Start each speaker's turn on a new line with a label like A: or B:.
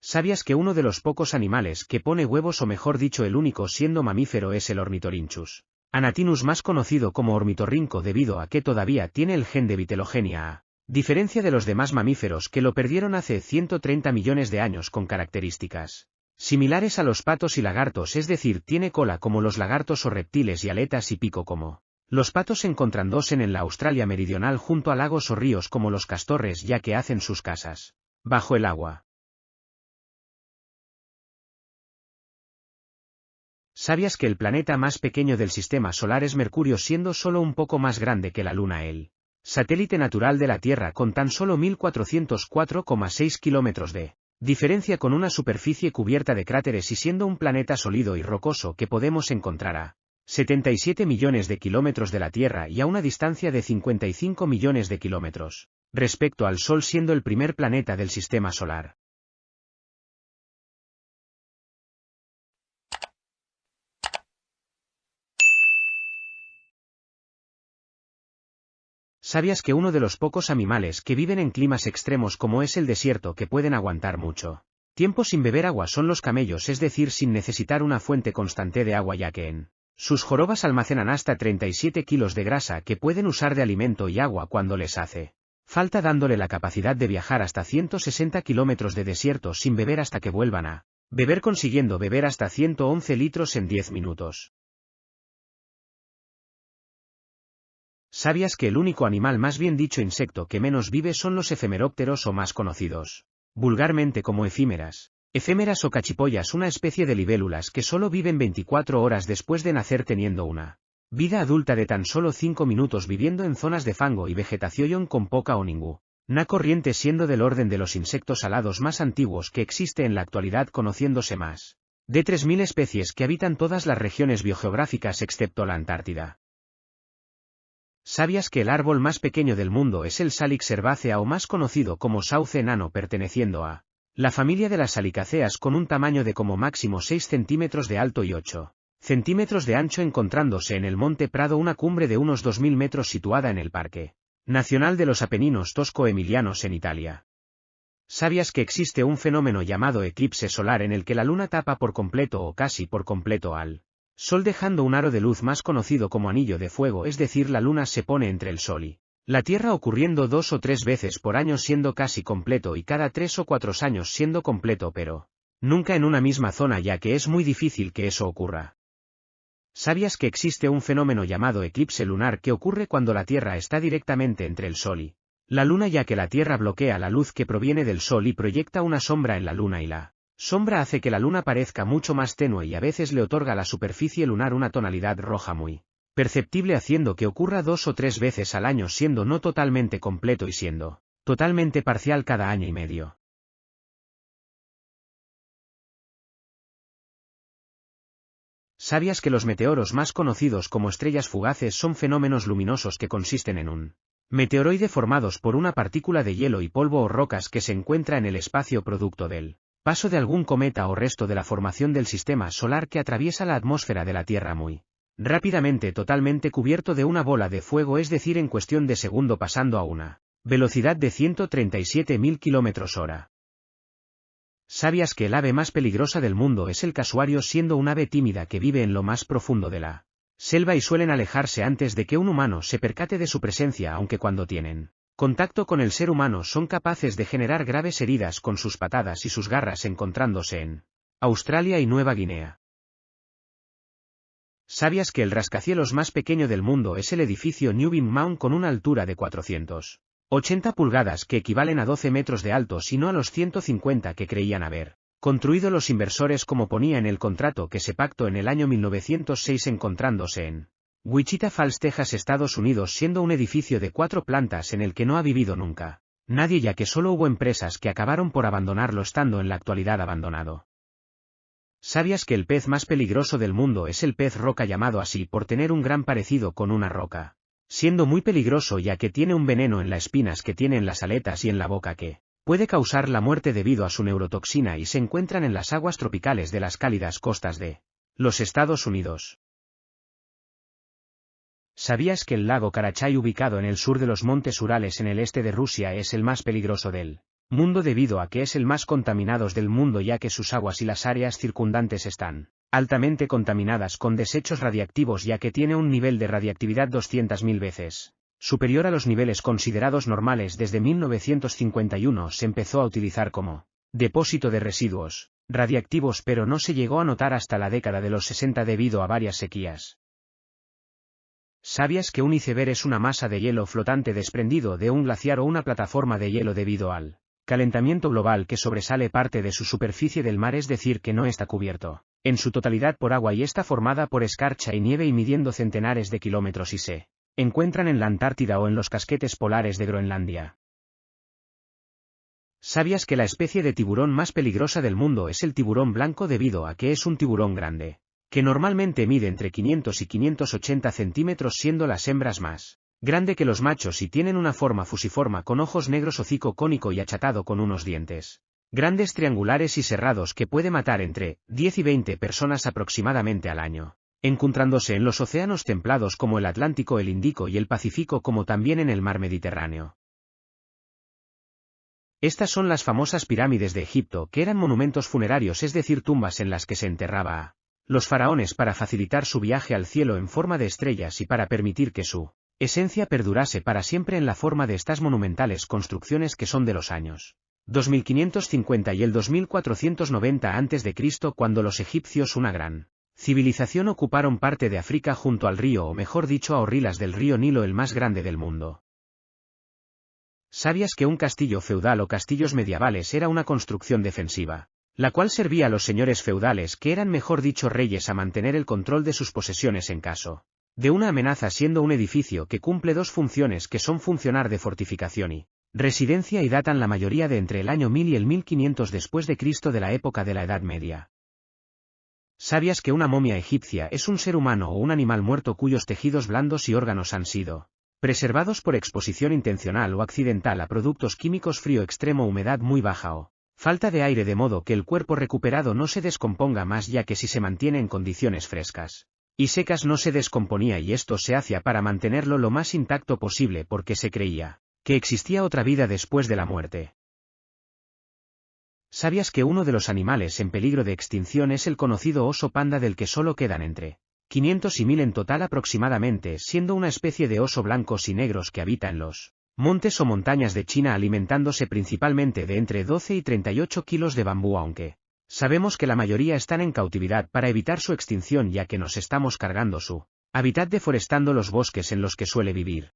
A: ¿Sabías que uno de los pocos animales que pone huevos o mejor dicho el único siendo mamífero es el Ornitorhynchus anatinus más conocido como ornitorrinco debido a que todavía tiene el gen de vitelogenia A, diferencia de los demás mamíferos que lo perdieron hace 130 millones de años con características similares a los patos y lagartos, es decir, tiene cola como los lagartos o reptiles y aletas y pico como los patos, encontrándose en la Australia meridional junto a lagos o ríos como los castores, ya que hacen sus casas bajo el agua. ¿Sabías que el planeta más pequeño del sistema solar es Mercurio, siendo solo un poco más grande que la Luna, el satélite natural de la Tierra, con tan solo 1404,6 kilómetros de diferencia, con una superficie cubierta de cráteres y siendo un planeta sólido y rocoso que podemos encontrar a 77 millones de kilómetros de la Tierra y a una distancia de 55 millones de kilómetros respecto al Sol, siendo el primer planeta del sistema solar? ¿Sabías que uno de los pocos animales que viven en climas extremos como es el desierto que pueden aguantar mucho tiempo sin beber agua son los camellos, es decir, sin necesitar una fuente constante de agua, ya que en sus jorobas almacenan hasta 37 kilos de grasa que pueden usar de alimento y agua cuando les hace falta, dándole la capacidad de viajar hasta 160 kilómetros de desierto sin beber hasta que vuelvan a beber, consiguiendo beber hasta 111 litros en 10 minutos. ¿Sabías que el único animal, más bien dicho insecto, que menos vive son los efemerópteros, o más conocidos vulgarmente como efímeras, efémeras o cachipollas, una especie de libélulas que solo viven 24 horas después de nacer, teniendo una vida adulta de tan solo 5 minutos, viviendo en zonas de fango y vegetación con poca o ninguna corriente, siendo del orden de los insectos alados más antiguos que existe en la actualidad, conociéndose más de 3000 especies que habitan todas las regiones biogeográficas excepto la Antártida. ¿Sabías que el árbol más pequeño del mundo es el Salix herbacea, o más conocido como sauce enano, perteneciendo a la familia de las salicáceas, con un tamaño de como máximo 6 centímetros de alto y 8 centímetros de ancho, encontrándose en el Monte Prado, una cumbre de unos 2000 metros situada en el Parque Nacional de los Apeninos Tosco-Emilianos en Italia? ¿Sabías que existe un fenómeno llamado eclipse solar en el que la luna tapa por completo o casi por completo al Sol, dejando un aro de luz más conocido como anillo de fuego, es decir, la luna se pone entre el Sol y la Tierra, ocurriendo 2 o 3 veces por año siendo casi completo y cada 3 o 4 años siendo completo, pero nunca en una misma zona, ya que es muy difícil que eso ocurra? ¿Sabías que existe un fenómeno llamado eclipse lunar que ocurre cuando la Tierra está directamente entre el Sol y la Luna, ya que la Tierra bloquea la luz que proviene del Sol y proyecta una sombra en la Luna, y la sombra hace que la Luna parezca mucho más tenue y a veces le otorga a la superficie lunar una tonalidad roja muy perceptible, haciendo que ocurra 2 o 3 veces al año, siendo no totalmente completo y siendo totalmente parcial cada año y medio. ¿Sabías que los meteoros, más conocidos como estrellas fugaces, son fenómenos luminosos que consisten en un meteoroide formados por una partícula de hielo y polvo o rocas que se encuentra en el espacio producto del paso de algún cometa o resto de la formación del sistema solar, que atraviesa la atmósfera de la Tierra muy rápidamente, totalmente cubierto de una bola de fuego, es decir, en cuestión de segundo, pasando a una velocidad de 137.000 km/h. ¿Sabías que el ave más peligrosa del mundo es el casuario, siendo un ave tímida que vive en lo más profundo de la selva y suelen alejarse antes de que un humano se percate de su presencia, aunque cuando tienen contacto con el ser humano son capaces de generar graves heridas con sus patadas y sus garras, encontrándose en Australia y Nueva Guinea? ¿Sabías que el rascacielos más pequeño del mundo es el edificio Newbin Mount, con una altura de 480 pulgadas que equivalen a 12 metros de alto, sino a los 150 que creían haber construido los inversores, como ponía en el contrato que se pactó en el año 1906, encontrándose en Wichita Falls, Texas, Estados Unidos, siendo un edificio de 4 plantas en el que no ha vivido nunca nadie, ya que solo hubo empresas que acabaron por abandonarlo, estando en la actualidad abandonado. ¿Sabías que el pez más peligroso del mundo es el pez roca, llamado así por tener un gran parecido con una roca, siendo muy peligroso ya que tiene un veneno en las espinas que tiene en las aletas y en la boca que puede causar la muerte debido a su neurotoxina, y se encuentran en las aguas tropicales de las cálidas costas de los Estados Unidos? ¿Sabías que el lago Karachay, ubicado en el sur de los montes Urales en el este de Rusia, es el más peligroso del mundo debido a que es el más contaminado del mundo ya que sus aguas y las áreas circundantes están altamente contaminadas con desechos radiactivos ya que tiene un nivel de radiactividad 200.000 veces superior a los niveles considerados normales. Desde 1951 se empezó a utilizar como depósito de residuos radiactivos, pero no se llegó a notar hasta la década de los 60 debido a varias sequías. ¿Sabías que un iceberg es una masa de hielo flotante desprendido de un glaciar o una plataforma de hielo debido al calentamiento global que sobresale parte de su superficie del mar, es decir, que no está cubierto en su totalidad por agua y está formada por escarcha y nieve y midiendo centenares de kilómetros y se encuentran en la Antártida o en los casquetes polares de Groenlandia? ¿Sabías que la especie de tiburón más peligrosa del mundo es el tiburón blanco debido a que es un tiburón grande, que normalmente mide entre 500 y 580 centímetros, siendo las hembras más grande que los machos y tienen una forma fusiforme con ojos negros, hocico cónico y achatado con unos dientes grandes triangulares y serrados que puede matar entre 10 y 20 personas aproximadamente al año, encontrándose en los océanos templados como el Atlántico, el Índico y el Pacífico, como también en el mar Mediterráneo. Estas son las famosas pirámides de Egipto, que eran monumentos funerarios, es decir, tumbas en las que se enterraba a los faraones para facilitar su viaje al cielo en forma de estrellas y para permitir que su esencia perdurase para siempre en la forma de estas monumentales construcciones que son de los años 2550 y el 2490 a.C., cuando los egipcios, una gran civilización, ocuparon parte de África junto al río, o mejor dicho a orillas del río Nilo, el más grande del mundo. ¿Sabías que un castillo feudal o castillos medievales era una construcción defensiva, la cual servía a los señores feudales, que eran mejor dicho reyes, a mantener el control de sus posesiones en caso de una amenaza, siendo un edificio que cumple dos funciones que son funcionar de fortificación y residencia, y datan la mayoría de entre el año 1000 y el 1500 después de Cristo, de la época de la Edad Media? ¿Sabías que una momia egipcia es un ser humano o un animal muerto cuyos tejidos blandos y órganos han sido preservados por exposición intencional o accidental a productos químicos, frío extremo, humedad muy baja o falta de aire, de modo que el cuerpo recuperado no se descomponga más, ya que si se mantiene en condiciones frescas y secas no se descomponía, y esto se hacía para mantenerlo lo más intacto posible porque se creía que existía otra vida después de la muerte? ¿Sabías que uno de los animales en peligro de extinción es el conocido oso panda, del que solo quedan entre 500 y 1000 en total aproximadamente, siendo una especie de oso blancos y negros que habita en los montes o montañas de China, alimentándose principalmente de entre 12 y 38 kilos de bambú, aunque sabemos que la mayoría están en cautividad para evitar su extinción, ya que nos estamos cargando su hábitat deforestando los bosques en los que suele vivir?